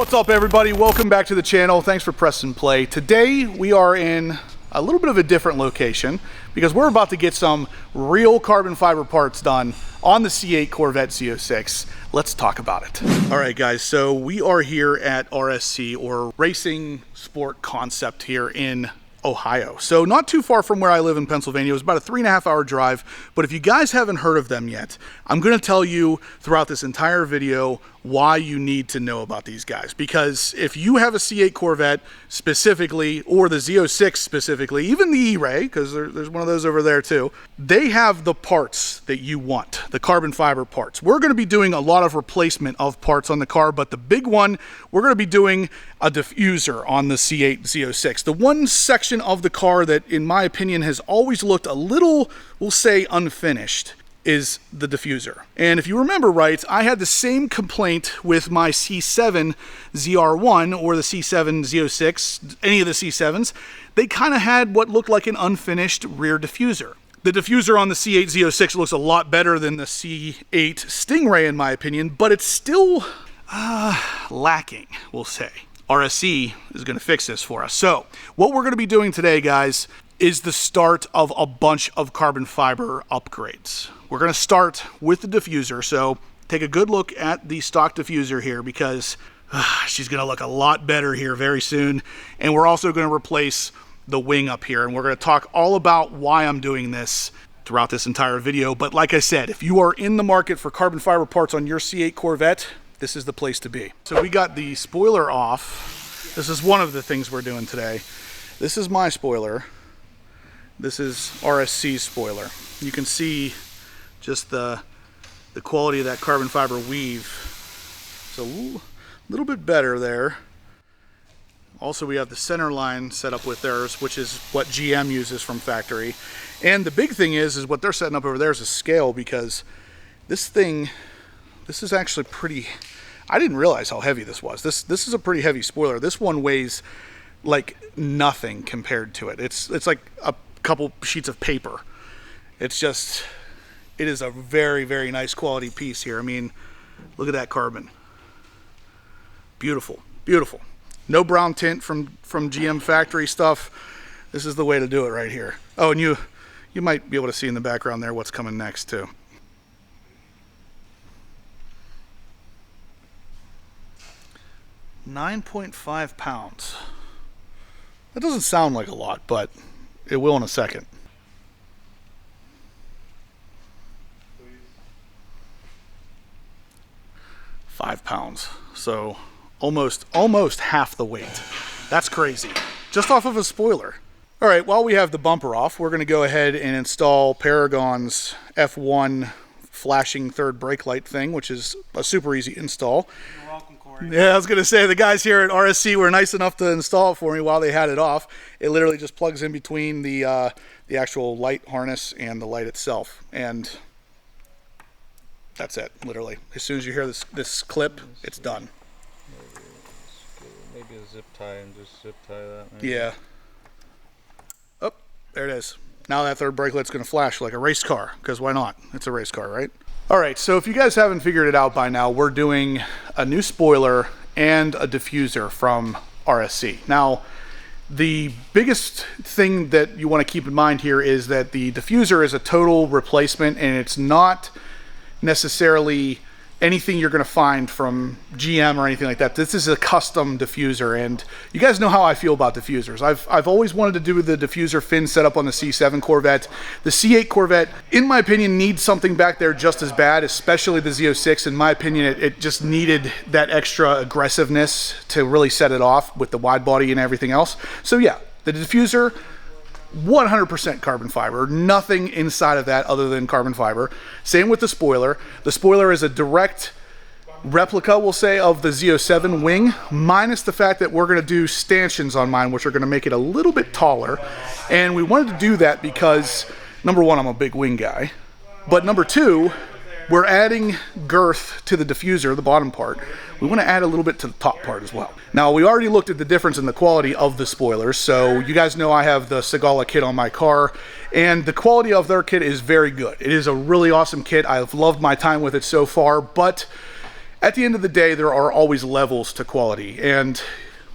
What's up, everybody? Welcome back to the channel. Thanks for pressing play. Today we are in a little bit of a different location because we're about to get some real carbon fiber parts done on the C8 Corvette Z06. Let's talk about it. All right, guys, so we are here at RSC, or Racing Sport Concept, here in Ohio. So not too far from where I live in Pennsylvania. It was about a 3.5 hour drive, but if you guys haven't heard of them yet, I'm going to tell you throughout this entire video why you need to know about these guys. Because if you have a C8 Corvette specifically, or the Z06 specifically, even the E-Ray, because there's one of those over there too, they have the parts that you want, the carbon fiber parts. We're going to be doing a lot of replacement of parts on the car, but the big one, we're going to be doing a diffuser on the C8 Z06. The one section of the car that, in my opinion, has always looked a little, we'll say, unfinished is the diffuser. And if you remember right, I had the same complaint with my C7 ZR1 or the C7 Z06, any of the C7s. They kind of had what looked like an unfinished rear diffuser. The diffuser on the C8 Z06 looks a lot better than the C8 Stingray, in my opinion, but it's still lacking, we'll say. RSC is going to fix this for us. So what we're going to be doing today, guys, is the start of a bunch of carbon fiber upgrades. We're going to start with the diffuser, so take a good look at the stock diffuser here, because she's going to look a lot better here very soon. And we're also going to replace the wing up here, and we're going to talk all about why I'm doing this throughout this entire video. But like I said, if you are in the market for carbon fiber parts on your C8 Corvette, this is the place to be. So we got the spoiler off. This is one of the things we're doing today. This is my spoiler. This is RSC's spoiler. You can see just the quality of that carbon fiber weave. It's a little bit better there. Also, we have the center line set up with theirs, which is what GM uses from factory. And the big thing is what they're setting up over there is a scale, because this is actually pretty, I didn't realize how heavy this was. This is a pretty heavy spoiler. This one weighs like nothing compared to it. It's like a couple sheets of paper. It is a very, very nice quality piece here. I mean, look at that carbon. Beautiful, beautiful. No brown tint from GM factory stuff. This is the way to do it right here. Oh, and you might be able to see in the background there what's coming next too. £9.5 pounds. That doesn't sound like a lot, but it will in a second. £5 pounds. So almost half the weight. That's crazy. Just off of a spoiler. All right, while we have the bumper off, we're going to go ahead and install Paragon's F1 flashing third brake light thing, which is a super easy install. You're welcome, Corey. Yeah, I was going to say, the guys here at RSC were nice enough to install it for me while they had it off. It literally just plugs in between the actual light harness and the light itself, and that's it, literally. As soon as you hear this clip, it's done. Maybe a zip tie and just zip tie that. Maybe. Yeah. Oh, there it is. Now that third brake light's going to flash like a race car, because why not? It's a race car, right? All right, so if you guys haven't figured it out by now, we're doing a new spoiler and a diffuser from RSC. Now, the biggest thing that you want to keep in mind here is that the diffuser is a total replacement, and it's not necessarily anything you're going to find from GM or anything like that. This is a custom diffuser, and you guys know how I feel about diffusers. I've always wanted to do the diffuser fin setup on the C7 Corvette. The C8 Corvette, in my opinion, needs something back there just as bad, especially the Z06. In my opinion, it just needed that extra aggressiveness to really set it off with the wide body and everything else. So yeah, the diffuser, 100% carbon fiber, nothing inside of that other than carbon fiber. Same with the spoiler. The spoiler is a direct replica, we'll say, of the Z07 wing, minus the fact that we're going to do stanchions on mine, which are going to make it a little bit taller. And we wanted to do that because, number one, I'm a big wing guy, but number two, we're adding girth to the diffuser, the bottom part. We want to add a little bit to the top part as well. Now, we already looked at the difference in the quality of the spoilers, so you guys know I have the Segala kit on my car, and the quality of their kit is very good. It is a really awesome kit. I've loved my time with it so far, but at the end of the day, there are always levels to quality, and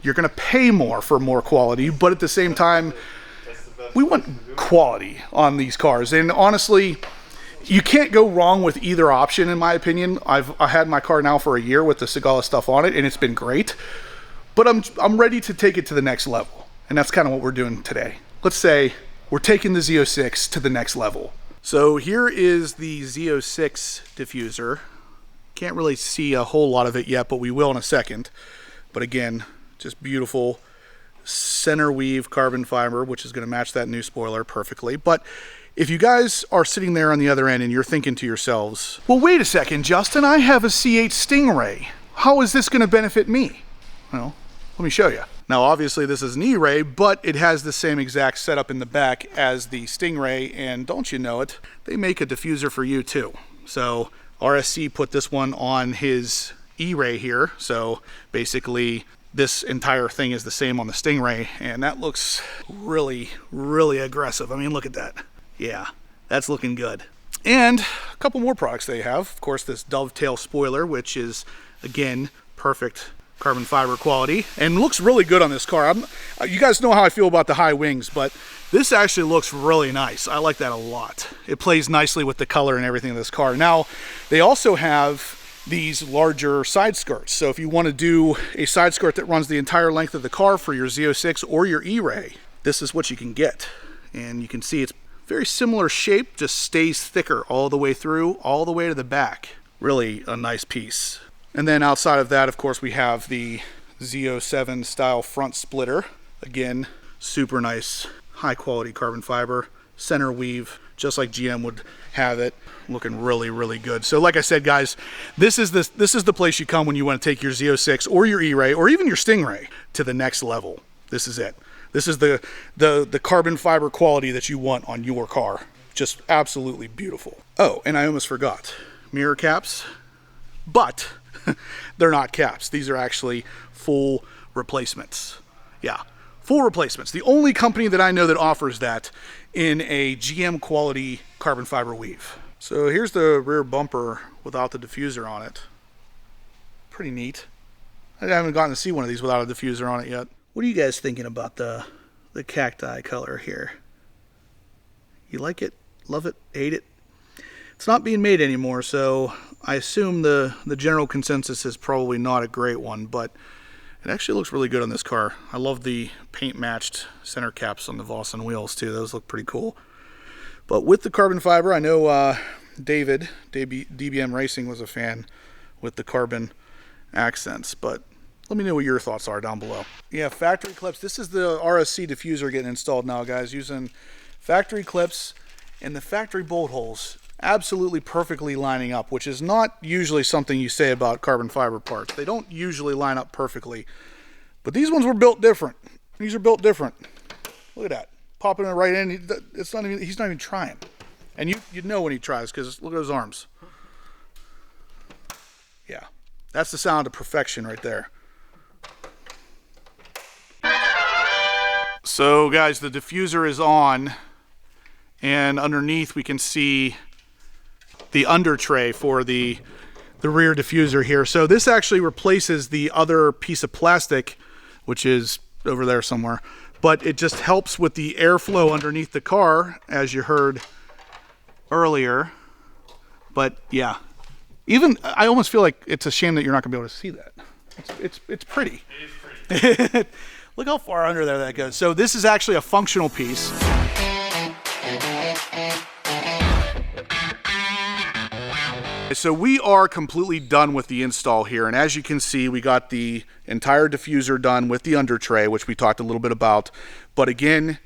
you're gonna pay more for more quality, but at the same time, we want quality on these cars. And honestly, you can't go wrong with either option, in my opinion. I had my car now for a year with the Segala stuff on it, and it's been great. But I'm ready to take it to the next level, and that's kind of what we're doing today. Let's say we're taking the Z06 to the next level. So here is the Z06 diffuser. Can't really see a whole lot of it yet, but we will in a second. But again, just beautiful center weave carbon fiber, which is going to match that new spoiler perfectly. But if you guys are sitting there on the other end and you're thinking to yourselves, well, wait a second, Justin, I have a C8 Stingray. How is this going to benefit me? Well, let me show you. Now, obviously this is an E-Ray, but it has the same exact setup in the back as the Stingray, and don't you know it, they make a diffuser for you too. So RSC put this one on his E-Ray here. So basically this entire thing is the same on the Stingray, and that looks really, really aggressive. I mean, look at that. Yeah, that's looking good. And a couple more products they have. Of course, this dovetail spoiler, which is, again, perfect carbon fiber quality and looks really good on this car. You guys know how I feel about the high wings, but this actually looks really nice. I like that a lot. It plays nicely with the color and everything of this car. Now, they also have these larger side skirts. So if you want to do a side skirt that runs the entire length of the car for your Z06 or your E-Ray, this is what you can get. And you can see it's very similar shape, just stays thicker all the way through, all the way to the back. Really a nice piece. And then outside of that, of course, we have the Z07 style front splitter. Again, super nice, high quality carbon fiber, center weave, just like GM would have it. Looking really, really good. So like I said, guys, this is the place you come when you want to take your Z06 or your E-Ray or even your Stingray to the next level. This is it. This is the carbon fiber quality that you want on your car. Just absolutely beautiful. Oh, and I almost forgot. Mirror caps, but they're not caps. These are actually full replacements. Yeah, full replacements. The only company that I know that offers that in a GM quality carbon fiber weave. So here's the rear bumper without the diffuser on it. Pretty neat. I haven't gotten to see one of these without a diffuser on it yet. What are you guys thinking about the cacti color here? You like it? Love it? Hate it? It's not being made anymore, so I assume the general consensus is probably not a great one, but it actually looks really good on this car. I love the paint matched center caps on the Vossen wheels too. Those look pretty cool. But with the carbon fiber, I know David, DBM Racing, was a fan with the carbon accents, but let me know what your thoughts are down below. Yeah, factory clips. This is the RSC diffuser getting installed now, guys, using factory clips and the factory bolt holes absolutely perfectly lining up, which is not usually something you say about carbon fiber parts. They don't usually line up perfectly, but these ones were built different. These are built different. Look at that. Popping it right in. He's not even trying. And you'd know when he tries, because look at his arms. Yeah, that's the sound of perfection right there. So guys, the diffuser is on, and underneath we can see the under tray for the rear diffuser here. So this actually replaces the other piece of plastic, which is over there somewhere, but it just helps with the airflow underneath the car, as you heard earlier. But yeah, even I almost feel like it's a shame that you're not gonna be able to see that. It's pretty. It is pretty. Look how far under there that goes. So this is actually a functional piece. So we are completely done with the install here, and as you can see, we got the entire diffuser done with the under tray, which we talked a little bit about. But again,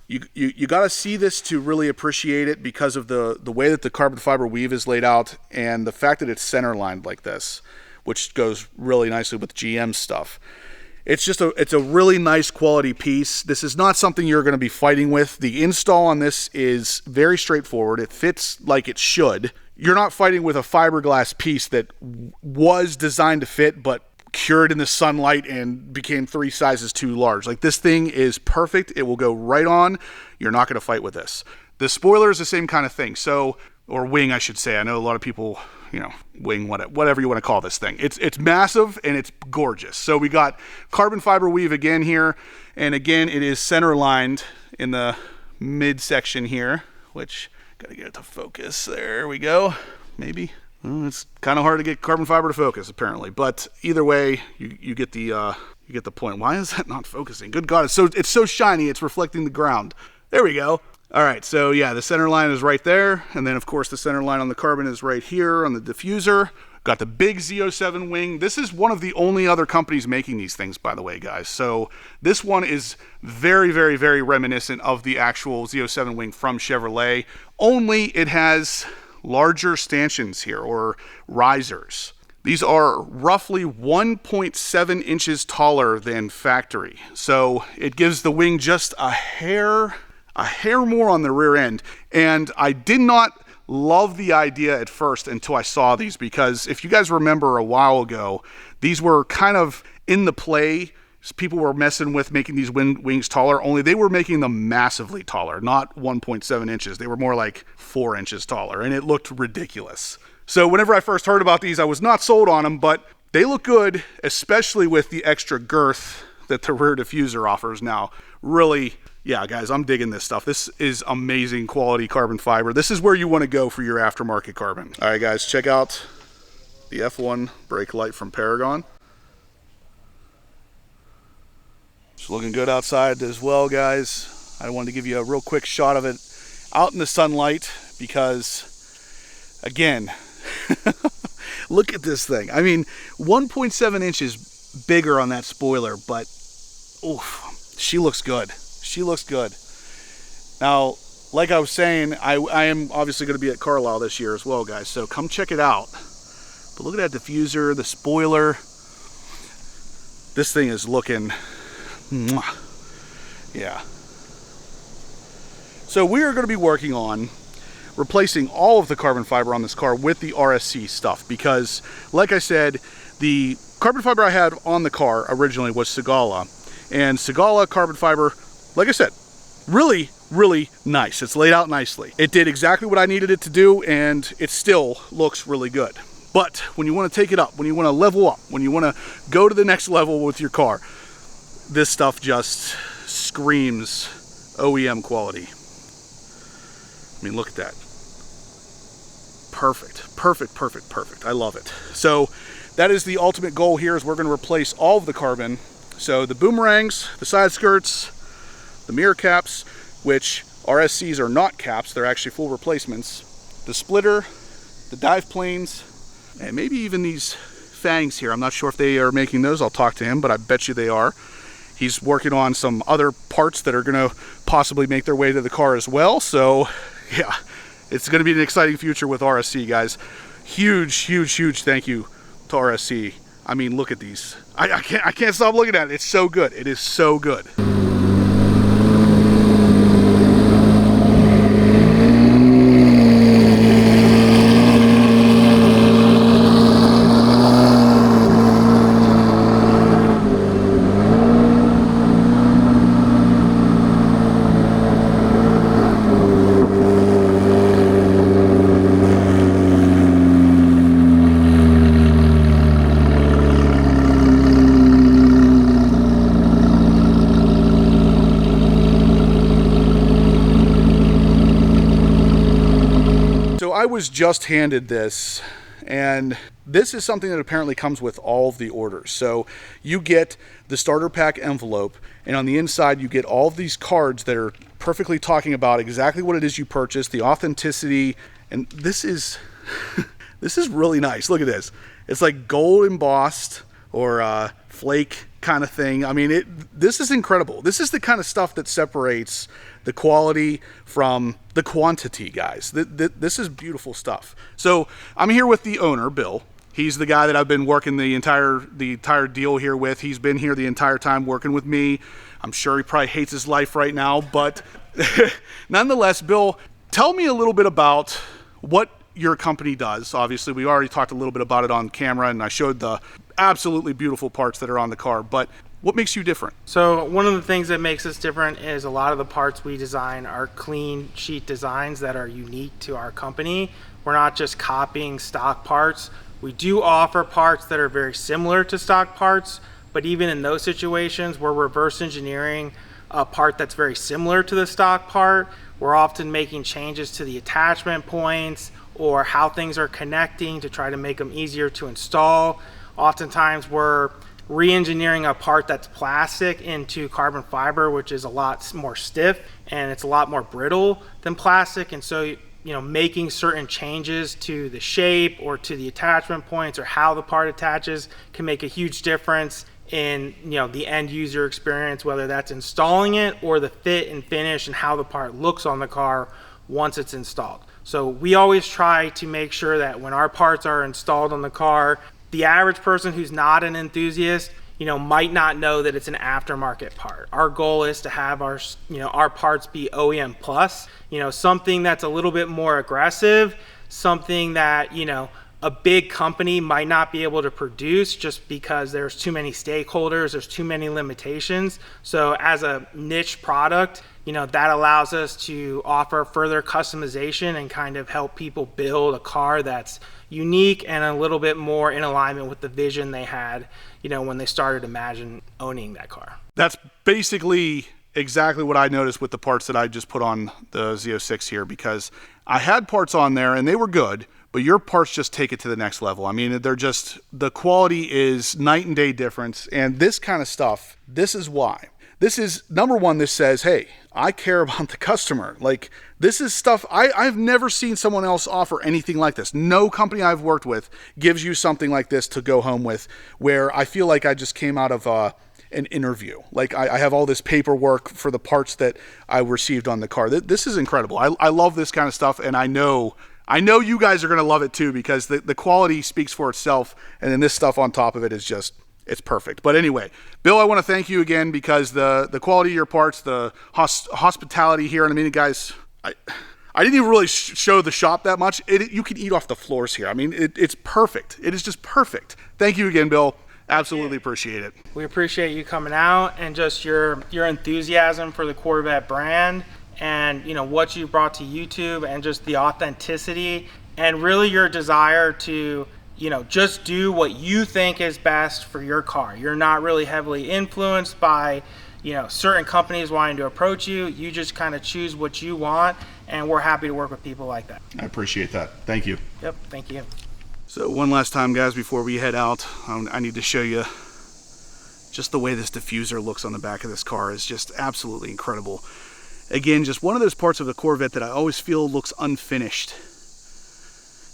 you got to see this to really appreciate it, because of the way that the carbon fiber weave is laid out and the fact that it's center lined like this, which goes really nicely with GM stuff. It's a really nice quality piece. This is not something you're going to be fighting with. The install on this is very straightforward. It fits like it should. You're not fighting with a fiberglass piece that was designed to fit but cured in the sunlight and became 3 sizes too large. Like, this thing is perfect. It will go right on. You're not going to fight with this. The spoiler is the same kind of thing. So, or wing, I should say. I know a lot of people, you know, wing, whatever you want to call this thing. It's massive and it's gorgeous. So we got carbon fiber weave again here, and again it is center lined in the midsection here, which gotta get it to focus. There we go. Maybe. Well, it's kind of hard to get carbon fiber to focus apparently, but either way, you get the point. Why is that not focusing? Good God, it's so shiny, it's reflecting the ground. There we go. All right, so yeah, the center line is right there, and then of course the center line on the carbon is right here on the diffuser. Got the big Z07 wing. This is one of the only other companies making these things, by the way, guys. So this one is very, very, very reminiscent of the actual Z07 wing from Chevrolet, only it has larger stanchions here, or risers. These are roughly 1.7 inches taller than factory. So it gives the wing just a hair more on the rear end. And I did not love the idea at first until I saw these, because if you guys remember a while ago, these were kind of in the play. People were messing with making these wings taller, only they were making them massively taller, not 1.7 inches. They were more like 4 inches taller, and it looked ridiculous. So whenever I first heard about these, I was not sold on them, but they look good, especially with the extra girth that the rear diffuser offers now. Really, yeah, guys, I'm digging this stuff. This is amazing quality carbon fiber. This is where you want to go for your aftermarket carbon. All right, guys, check out the F1 brake light from Paragon. It's looking good outside as well, guys. I wanted to give you a real quick shot of it out in the sunlight because, again, look at this thing. I mean, 1.7 inches bigger on that spoiler, but oof, she looks good. She looks good. Now, like I was saying, I am obviously going to be at Carlisle this year as well, guys, so come check it out. But look at that diffuser, the spoiler. This thing is looking... yeah. So we are going to be working on replacing all of the carbon fiber on this car with the RSC stuff, because like I said, the carbon fiber I had on the car originally was Segala, and Segala carbon fiber, like I said, really, really nice. It's laid out nicely. It did exactly what I needed it to do, and it still looks really good. But when you want to take it up, when you want to level up, when you want to go to the next level with your car, this stuff just screams OEM quality. I mean, look at that. Perfect, perfect, perfect, perfect. I love it. So that is the ultimate goal here, is we're going to replace all of the carbon. So the boomerangs, the side skirts, the mirror caps, which RSCs are not caps, they're actually full replacements, the splitter, the dive planes, and maybe even these fangs here. I'm not sure if they are making those. I'll talk to him, but I bet you they are. He's working on some other parts that are going to possibly make their way to the car as well. So yeah, it's going to be an exciting future with RSC, guys. Huge, huge, huge thank you to RSC. I mean, look at these. I can't stop looking at it. It's so good. It is so good. I was just handed this, and this is something that apparently comes with all of the orders. So you get the starter pack envelope, and on the inside you get all of these cards that are perfectly talking about exactly what it is you purchased, the authenticity, and this is this is really nice. Look at this. It's like gold embossed or flake kind of thing. I mean, this is incredible. This is the kind of stuff that separates the quality from the quantity, guys. This is beautiful stuff. So I'm here with the owner, Bill. He's the guy that I've been working the entire deal here with. He's been here the entire time working with me. I'm sure he probably hates his life right now, but nonetheless, Bill, tell me a little bit about what your company does. Obviously, we already talked a little bit about it on camera, and I showed the absolutely beautiful parts that are on the car, but What makes you different? So one of the things that makes us different is a lot of the parts we design are clean sheet designs that are unique to our company. We're not just copying stock parts. We do offer parts that are very similar to stock parts, but even in those situations, we're reverse engineering a part that's very similar to the stock part. We're often making changes to the attachment points or how things are connecting to try to make them easier to install. Oftentimes we're re-engineering a part that's plastic into carbon fiber, which is a lot more stiff and it's a lot more brittle than plastic. And so, making certain changes to the shape or to the attachment points or how the part attaches can make a huge difference in the end user experience, whether that's installing it or the fit and finish and how the part looks on the car once it's installed. So we always try to make sure that when our parts are installed on the car, the average person who's not an enthusiast might not know that it's an aftermarket part. Our goal is to have our parts be OEM plus, something that's a little bit more aggressive, something that a big company might not be able to produce just because there's too many stakeholders, there's too many limitations. So as a niche product, that allows us to offer further customization and kind of help people build a car that's unique and a little bit more in alignment with the vision they had, when they started imagining owning that car. That's basically exactly what I noticed with the parts that I just put on the Z06 here, because I had parts on there and they were good, but your parts just take it to the next level. I mean, the quality is night and day difference. And this kind of stuff, this is why. This is, number one, this says, hey, I care about the customer. Like, this is stuff, I've never seen someone else offer anything like this. No company I've worked with gives you something like this to go home with, where I feel like I just came out of an interview. Like, I have all this paperwork for the parts that I received on the car. This is incredible. I love this kind of stuff, and I know you guys are going to love it too, because the quality speaks for itself, and then this stuff on top of it is just, it's perfect. But anyway, Bill, I want to thank you again, because the quality of your parts, the hospitality here, and I mean, guys, I didn't even really show the shop that much. You can eat off the floors here. I mean, it's perfect. It is just perfect. Thank you again, Bill. Absolutely appreciate it. We appreciate you coming out and just your enthusiasm for the Corvette brand, and what you brought to YouTube, and just the authenticity and really your desire to just do what you think is best for your car. You're not really heavily influenced by certain companies wanting to approach you. You just kind of choose what you want, and we're happy to work with people like that. I appreciate that. Thank you. Yep, thank you. So one last time, guys, before we head out, I need to show you just the way this diffuser looks on the back of this car is just absolutely incredible. Again, just one of those parts of the Corvette that I always feel looks unfinished.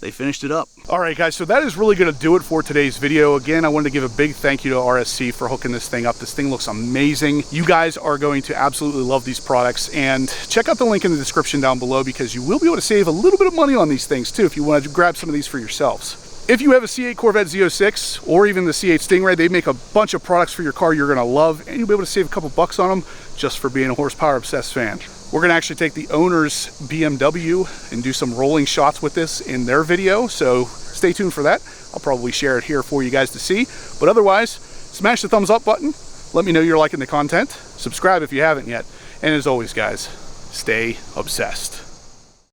They finished it up. All right, guys, so that is really going to do it for today's video. Again, I wanted to give a big thank you to RSC for hooking this thing up. This thing looks amazing. You guys are going to absolutely love these products, and check out the link in the description down below, because you will be able to save a little bit of money on these things too if you want to grab some of these for yourselves. If you have a C8 Corvette Z06 or even the C8 Stingray, they make a bunch of products for your car you're going to love, and you'll be able to save a couple bucks on them just for being a horsepower obsessed fan. We're going to actually take the owner's BMW and do some rolling shots with this in their video, so stay tuned for that. I'll probably share it here for you guys to see. But otherwise, smash the thumbs up button. Let me know you're liking the content. Subscribe if you haven't yet. And as always, guys, stay obsessed.